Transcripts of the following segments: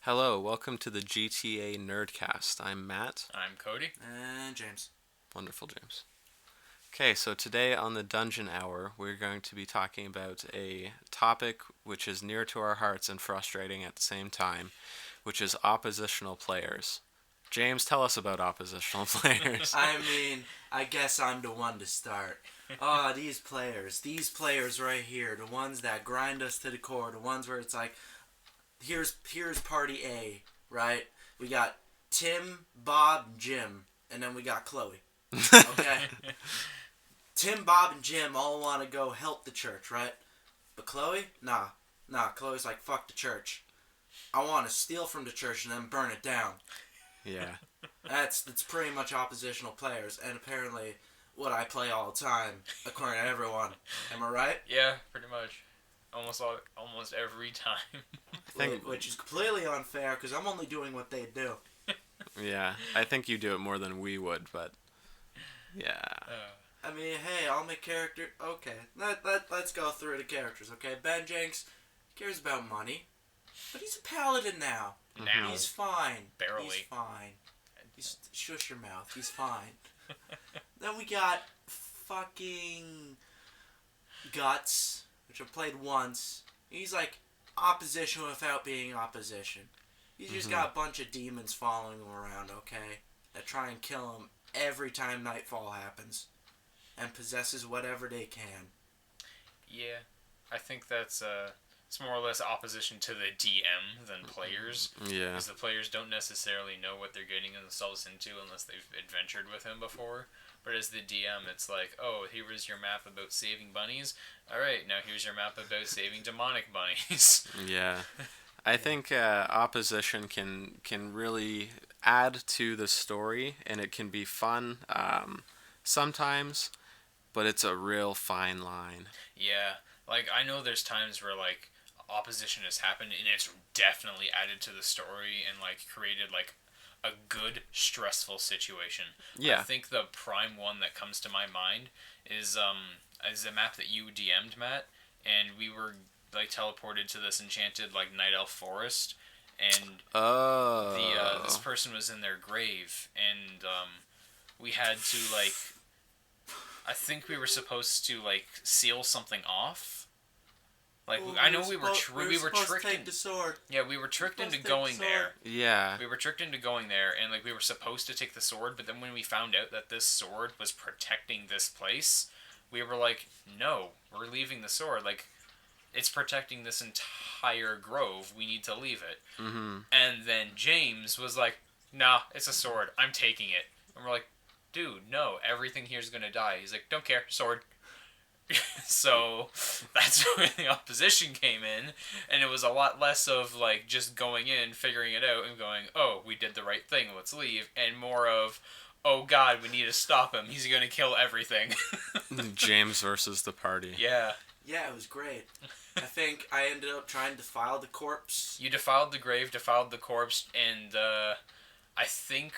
Hello, welcome to the GTA Nerdcast. I'm Matt. I'm Cody. And James. Wonderful, James. Okay, so today on the Dungeon Hour, we're going to be talking about a topic which is near to our hearts and frustrating at the same time, which is oppositional players. James, tell us about oppositional players. I guess I'm the one to start. Oh, these players right here, the ones that grind us to the core, the ones where it's like, here's party A, right? We got Tim, Bob, and Jim, and then we got Chloe. Okay? Tim, Bob, and Jim all want to go help the church, right? But Chloe? Nah. Chloe's like, fuck the church. I want to steal from the church and then burn it down. Yeah. That's pretty much oppositional players, and apparently what I play all the time, according to everyone. Am I right? Yeah, pretty much. Almost every time. Which is completely unfair, because I'm only doing what they do. Yeah, I think you do it more than we would, but yeah. I mean, hey, I'll make character. Okay, let's go through the characters. Okay, Ben Jenks cares about money, but he's a paladin now. Now. He's fine. Barely. He's fine. Shush your mouth. He's fine. Then we got fucking Guts, which I've played once. He's like opposition without being opposition. He's just got a bunch of demons following him around, okay? That try and kill him every time Nightfall happens. And possesses whatever they can. Yeah, I think that's it's more or less opposition to the DM than players. Yeah. Because the players don't necessarily know what they're getting themselves into unless they've adventured with him before. But as the DM, it's like, oh, here was your map about saving bunnies. All right, now here's your map about saving demonic bunnies. Yeah. I think opposition can really add to the story, and it can be fun sometimes, but it's a real fine line. Yeah, like I know there's times where like opposition has happened and it's definitely added to the story and like created like a good stressful situation. Yeah. I think the prime one that comes to my mind is a map that you DM'd, Matt, and we were like teleported to this enchanted like night elf forest, and this person was in their grave, and we had to like, I think we were supposed to like seal something off. Like I know we were tricked. To take the sword. Yeah, we were tricked into going there. Yeah. We were tricked into going there, and like we were supposed to take the sword, but then when we found out that this sword was protecting this place, we were like, no, we're leaving the sword. Like, it's protecting this entire grove. We need to leave it. Mm-hmm. And then James was like, nah, it's a sword. I'm taking it. And we're like, dude, no, everything here's gonna die. He's like, don't care, sword. So that's where the opposition came in, and it was a lot less of like just going in, figuring it out, and going, oh, we did the right thing, let's leave, and more of, oh god, we need to stop him, he's gonna kill everything. James versus the party. Yeah. Yeah, it was great. I think I ended up trying to defile the corpse. You defiled the grave, defiled the corpse, and I think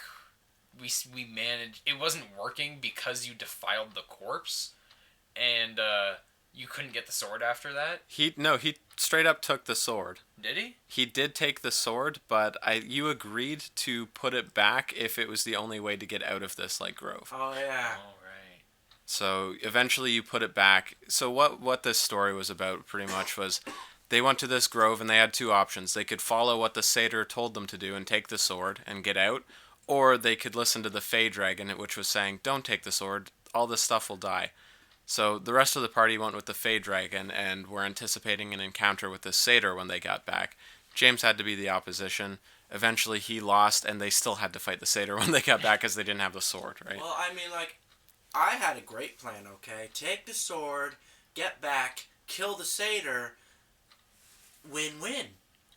we managed. It wasn't working because you defiled the corpse, and you couldn't get the sword after that. He straight up took the sword. Did he? He did take the sword, but you agreed to put it back if it was the only way to get out of this like grove. Oh yeah. Oh right. So eventually you put it back. So what this story was about pretty much was they went to this grove and they had two options. They could follow what the satyr told them to do and take the sword and get out, or they could listen to the Fey Dragon, which was saying, don't take the sword, all this stuff will die. So the rest of the party went with the Fey Dragon and were anticipating an encounter with the satyr when they got back. James had to be the opposition. Eventually he lost, and they still had to fight the satyr when they got back because they didn't have the sword, right? Well, I mean, like, I had a great plan, okay? Take the sword, get back, kill the satyr, win-win.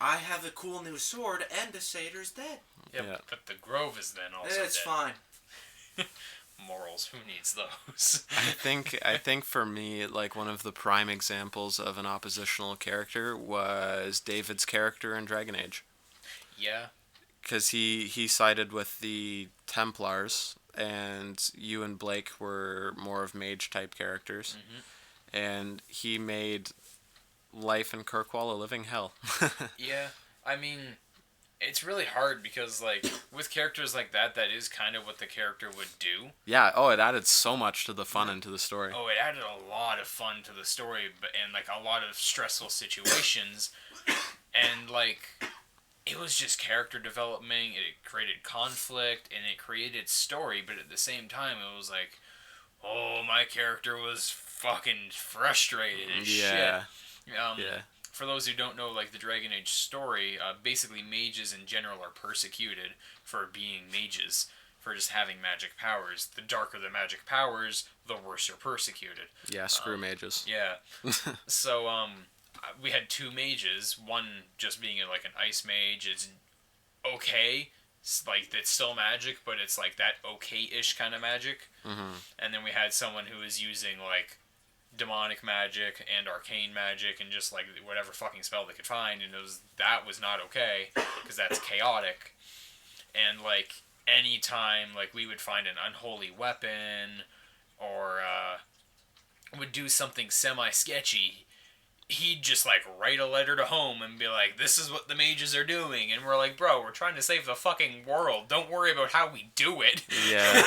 I have a cool new sword, and the satyr's dead. Yeah. But the grove is then also It's dead. fine. Morals, who needs those? I think for me, like one of the prime examples of an oppositional character was David's character in Dragon Age. Yeah. Because he sided with the Templars, and you and Blake were more of mage-type characters. Mm-hmm. And he made life in Kirkwall a living hell. Yeah, I mean, It's really hard because, like, with characters like that is kind of what the character would do. Yeah. Oh, it added so much to the fun and to the story. Oh, it added a lot of fun to the story, and like a lot of stressful situations, and like it was just character development. It created conflict and it created story, but at the same time, it was like, oh, my character was fucking frustrated as shit. Yeah. For those who don't know, like the Dragon Age story, basically mages in general are persecuted for being mages, for just having magic powers. The darker the magic powers, the worse you're persecuted. Yeah, screw mages. Yeah. So, we had 2 mages. One just being like an ice mage is okay. It's like, it's still magic, but it's like that okay-ish kind of magic. Mm-hmm. And then we had someone who was using like demonic magic and arcane magic and just like whatever fucking spell they could find, and that was not okay because that's chaotic. And like anytime like we would find an unholy weapon or would do something semi-sketchy, he'd just like write a letter to home and be like, this is what the mages are doing, and we're like, bro, we're trying to save the fucking world, don't worry about how we do it. Yeah.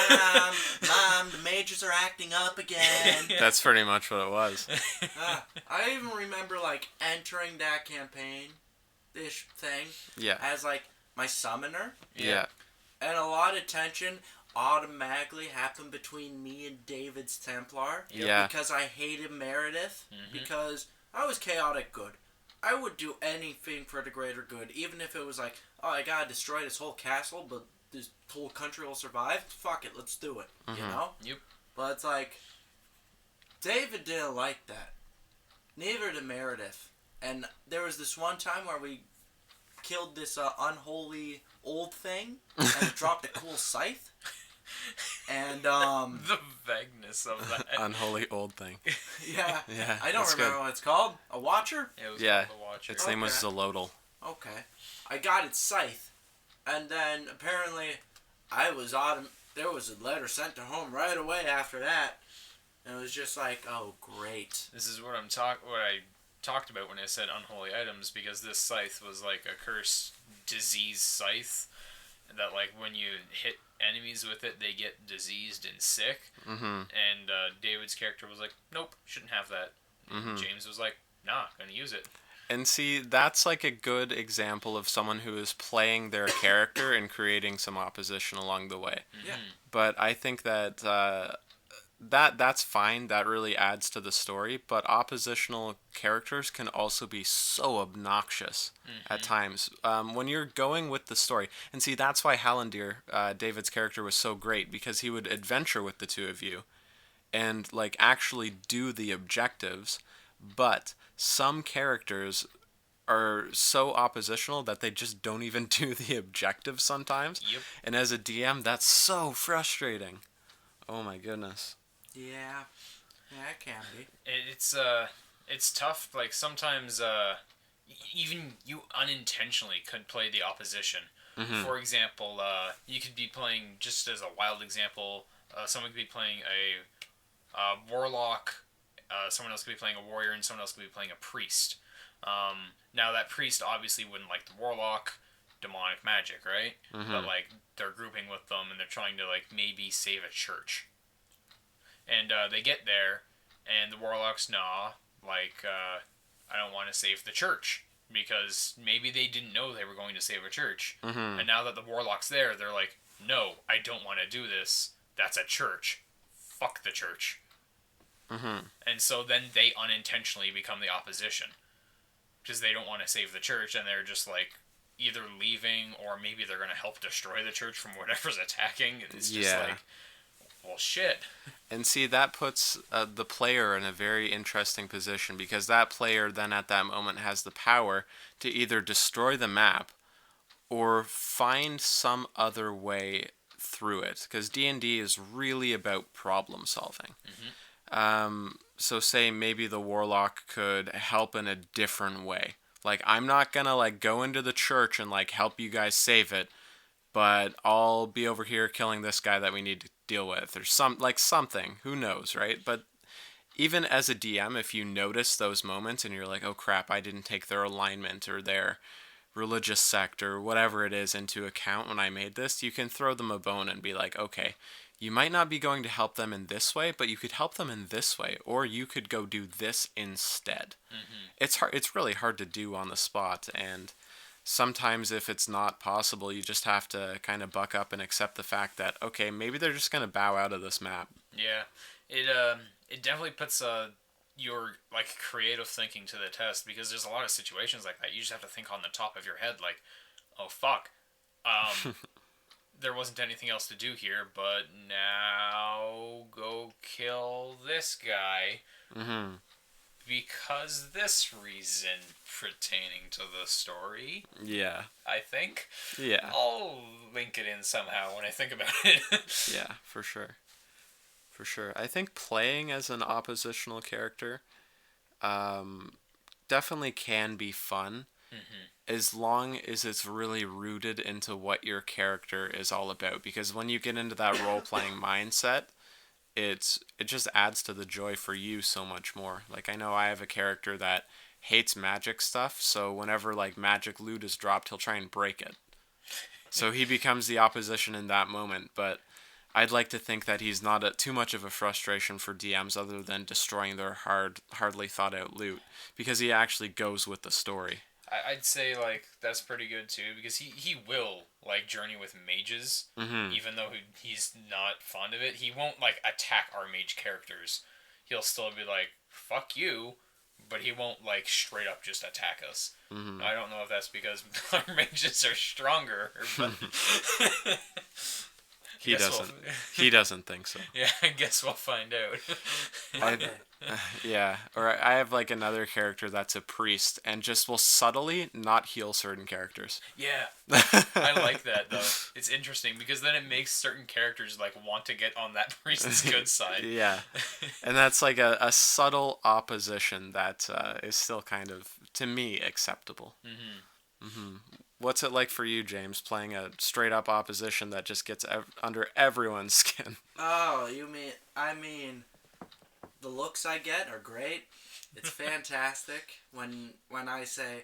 Mom, the mages are acting up again. That's pretty much what it was. I even remember like entering that campaign-ish thing Yeah. as like my summoner, Yeah. and a lot of tension automatically happened between me and David's Templar. Yeah. Because I hated Meredith, because I was chaotic good. I would do anything for the greater good, even if it was like, oh, I gotta destroy this whole castle, but this whole country will survive. Fuck it, let's do it. You know? Yep. But it's like, David didn't like that. Neither did Meredith. And there was this one time where we killed this unholy old thing, and it dropped a cool scythe. And the vagueness of that. Unholy old thing. yeah, Yeah. I don't that's remember good. what it's called. A watcher? It was Yeah. the Watcher. Its name was Okay. Zolotl. Okay. I got its scythe, and then apparently there was a letter sent to home right away after that, and it was just like, oh great. This is what I talked about when I said unholy items, because this scythe was like a cursed disease scythe that like when you hit enemies with it, they get diseased and sick. Mm-hmm. And David's character was like, nope, shouldn't have that. Mm-hmm. James was like, nah, gonna use it. And see, that's like a good example of someone who is playing their character and creating some opposition along the way. Yeah. But I think that that's fine. That really adds to the story. But oppositional characters can also be so obnoxious at times when you're going with the story. And see, that's why Hallandir, David's character, was so great, because he would adventure with the two of you and like actually do the objectives. But some characters are so oppositional that they just don't even do the objectives sometimes. Yep. And as a DM, that's so frustrating. Oh my goodness. Yeah, it can be. It's tough. Like sometimes, even you unintentionally could play the opposition. Mm-hmm. For example, you could be playing, just as a wild example, someone could be playing a warlock. Someone else could be playing a warrior, and someone else could be playing a priest. Now that priest obviously wouldn't like the warlock, demonic magic, right? Mm-hmm. But like they're grouping with them, and they're trying to like maybe save a church. And they get there, and the warlock's I don't want to save the church, because maybe they didn't know they were going to save a church. Mm-hmm. And now that the warlock's there, they're like, no, I don't want to do this. That's a church. Fuck the church. Mm-hmm. And so then they unintentionally become the opposition, because they don't want to save the church, and they're just like either leaving, or maybe they're going to help destroy the church from whatever's attacking. And it's just like, well, shit. And see, that puts the player in a very interesting position, because that player then at that moment has the power to either destroy the map or find some other way through it, because D&D is really about problem solving. Mm-hmm. So say maybe the warlock could help in a different way. Like, I'm not gonna like go into the church and like help you guys save it, but I'll be over here killing this guy that we need to deal with, or something. Who knows, right? But even as a DM, if you notice those moments and you're like, oh crap, I didn't take their alignment or their religious sect or whatever it is into account when I made this, you can throw them a bone and be like, okay, you might not be going to help them in this way, but you could help them in this way, or you could go do this instead. It's hard. It's really hard to do on the spot, and sometimes if it's not possible, you just have to kind of buck up and accept the fact that, okay, maybe they're just going to bow out of this map. Yeah, it definitely puts your like creative thinking to the test, because there's a lot of situations like that. You just have to think on the top of your head, like, oh fuck, there wasn't anything else to do here, but now go kill this guy. Because this reason pertaining to the story. Yeah. I think. Yeah. I'll link it in somehow when I think about it. Yeah, for sure. For sure. I think playing as an oppositional character definitely can be fun, as long as it's really rooted into what your character is all about. Because when you get into that role-playing mindset, it just adds to the joy for you so much more. Like, I know I have a character that hates magic stuff, so whenever like magic loot is dropped, he'll try and break it. So he becomes the opposition in that moment, but I'd like to think that he's not too much of a frustration for DMs other than destroying their hardly thought out loot, because he actually goes with the story. I'd say like that's pretty good too, because he will like journey with mages, even though he's not fond of it. He won't like attack our mage characters. He'll still be like, fuck you, but he won't like straight up just attack us. I don't know if that's because our mages are stronger, but he doesn't. He doesn't think so. Yeah, I guess we'll find out. Yeah, or I have like another character that's a priest and just will subtly not heal certain characters. Yeah, I like that though. It's interesting because then it makes certain characters like want to get on that priest's good side. Yeah, and that's like a subtle opposition that is still kind of, to me, acceptable. What's it like for you, James, playing a straight up opposition that just gets under everyone's skin? Oh, I mean, the looks I get are great. It's fantastic when I say,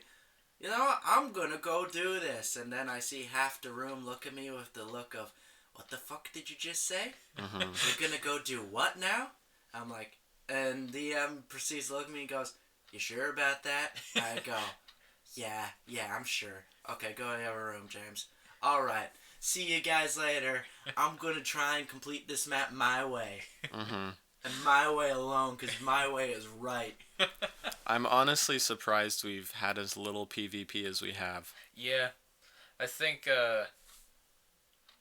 you know, I'm gonna go do this, and then I see half the room look at me with the look of, what the fuck did you just say? You're gonna go do what now? I'm like, and the proceeds to look at me and goes, you sure about that? I go, yeah, I'm sure. Okay, go to the other room, James. Alright, see you guys later. I'm gonna try and complete this map my way. And my way alone, because my way is right. I'm honestly surprised we've had as little PvP as we have. Yeah, I think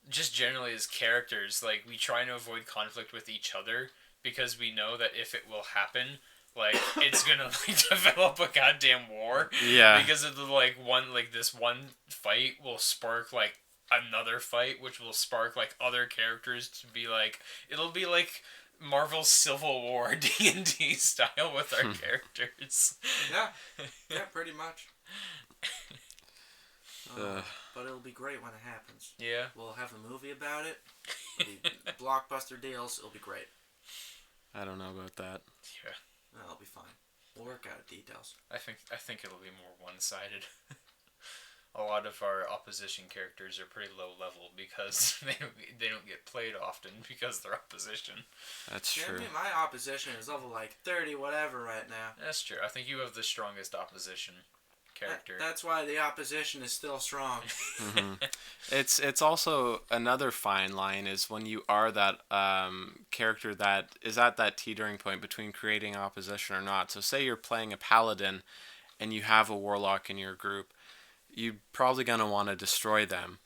just generally as characters, like, we try to avoid conflict with each other because we know that if it will happen, like, it's gonna like develop a goddamn war. Yeah. Because of the this one fight will spark like another fight, which will spark like other characters to be like, it'll be like Marvel's Civil War D&D style with our characters. Yeah, pretty much. But it'll be great when it happens. Yeah. We'll have a movie about it. It'll be blockbuster deals. It'll be great. I don't know about that. Yeah. No, it'll be fine. We'll work out details. I think it'll be more one-sided. A lot of our opposition characters are pretty low level because they don't get played often because they're opposition. That's true. I mean, my opposition is level like 30 whatever right now. That's true. I think you have the strongest opposition character. That's why the opposition is still strong. It's also another fine line is when you are that character that is at that teetering point between creating opposition or not. So say you're playing a paladin and you have a warlock in your group, you're probably going to want to destroy them.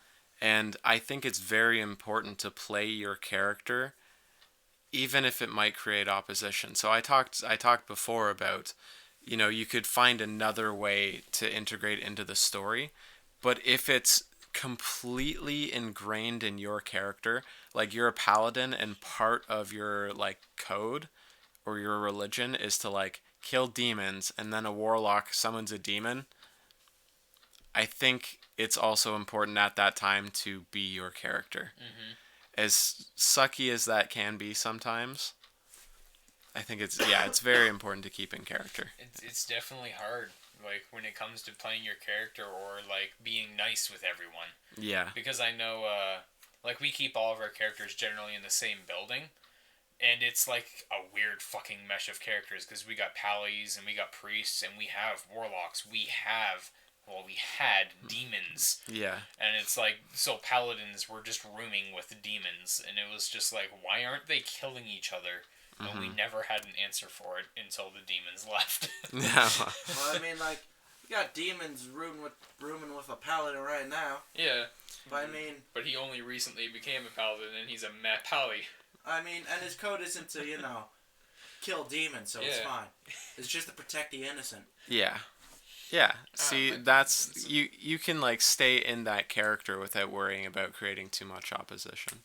And I think it's very important to play your character even if it might create opposition. So I talked before about, you know, you could find another way to integrate into the story, but if it's completely ingrained in your character, like you're a paladin and part of your like code or your religion is to like kill demons, and then a warlock summons a demon, I think it's also important at that time to be your character. As sucky as that can be sometimes, I think it's very important to keep in character. It's definitely hard like when it comes to playing your character or like being nice with everyone. Yeah. Because I know, like we keep all of our characters generally in the same building, and it's like a weird fucking mesh of characters because we got pallies and we got priests and we have warlocks. We had demons. Yeah. And it's like, so paladins were just rooming with demons, and it was just like, why aren't they killing each other? And we never had an answer for it until the demons left. Yeah. Well, I mean, like, we got demons rooming with a paladin right now. Yeah. But I mean... But he only recently became a paladin, and he's a pally. I mean, and his code isn't to, kill demons, so it's fine. It's just to protect the innocent. Yeah. Yeah. See, that's... You can, like, stay in that character without worrying about creating too much opposition.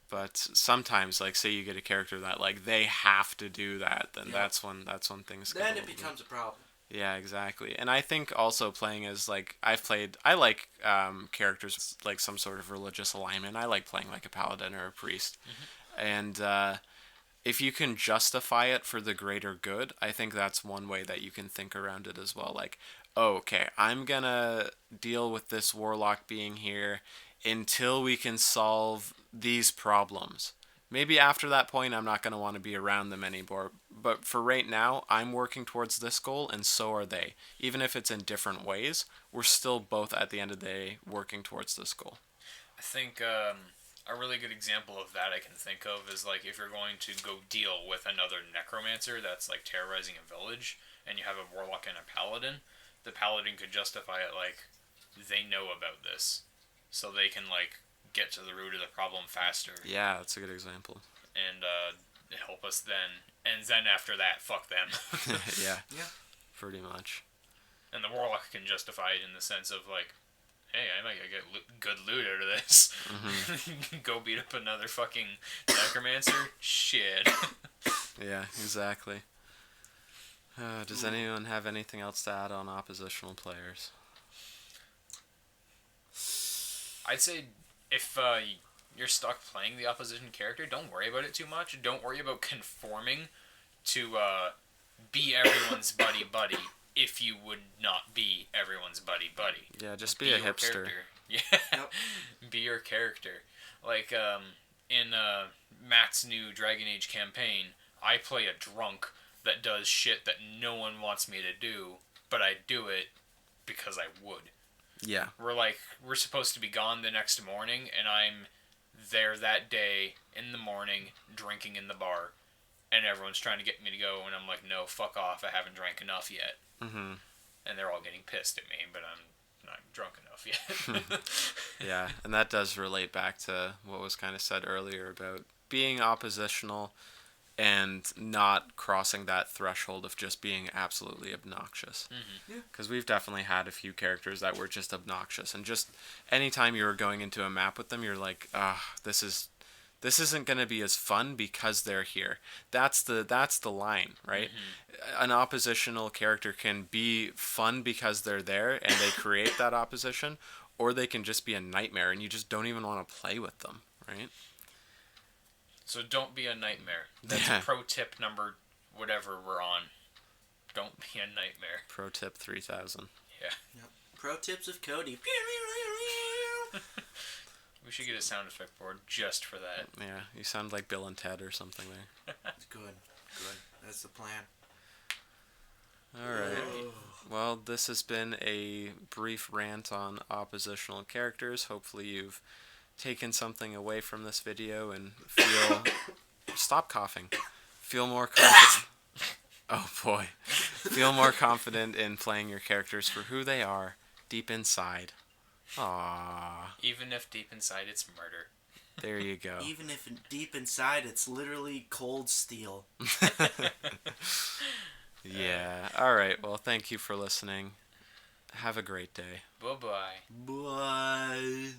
But sometimes, like, say you get a character that, like, they have to do that, then that's when things go. Then it becomes a problem. Yeah, exactly. And I think also playing as, like, I like characters with, like, some sort of religious alignment. I like playing like a paladin or a priest. And if you can justify it for the greater good, I think that's one way that you can think around it as well. Like, oh, okay, I'm gonna deal with this warlock being here until we can solve these problems. Maybe after that point, I'm not going to want to be around them anymore. But for right now, I'm working towards this goal, and so are they. Even if it's in different ways, we're still both, at the end of the day, working towards this goal. I think a really good example of that I can think of is, like, if you're going to go deal with another necromancer that's, like, terrorizing a village, and you have a warlock and a paladin, the paladin could justify it like, they know about this. So they can, like, get to the root of the problem faster. Yeah, that's a good example. And help us then. And then after that, fuck them. Yeah. Pretty much. And the warlock can justify it in the sense of, like, hey, I might get good loot out of this. Go beat up another fucking necromancer? Shit. Yeah, exactly. Does anyone have anything else to add on oppositional players? I'd say if you're stuck playing the opposition character, don't worry about it too much. Don't worry about conforming to be everyone's buddy if you would not be everyone's buddy. Yeah, just be a hipster. Character. Yeah, yep. Be your character. Like in Matt's new Dragon Age campaign, I play a drunk that does shit that no one wants me to do, but I do it because I would. Yeah. We're supposed to be gone the next morning, and I'm there that day in the morning drinking in the bar, and everyone's trying to get me to go, and I'm like, no, fuck off, I haven't drank enough yet. And they're all getting pissed at me, but I'm not drunk enough yet. Yeah, and that does relate back to what was kind of said earlier about being oppositional and not crossing that threshold of just being absolutely obnoxious. Because we've definitely had a few characters that were just obnoxious, and just anytime you were going into a map with them, you're like, this isn't going to be as fun because they're here. That's the line, right? An oppositional character can be fun because they're there and they create that opposition, or they can just be a nightmare and you just don't even want to play with them, right? So don't be a nightmare. That's pro tip number whatever we're on. Don't be a nightmare. Pro tip 3000. Yeah. Yep. Pro tips of Cody. We should get a sound effect board just for that. Yeah, you sound like Bill and Ted or something there. It's good. That's the plan. Alright. Well, this has been a brief rant on oppositional characters. Hopefully you've taken something away from this video and feel... Stop coughing. Feel more confident... Oh boy. Feel more confident in playing your characters for who they are, deep inside. Aww. Even if deep inside it's murder. There you go. Even if deep inside it's literally cold steel. Yeah. Alright, well, thank you for listening. Have a great day. Bye-bye. Bye.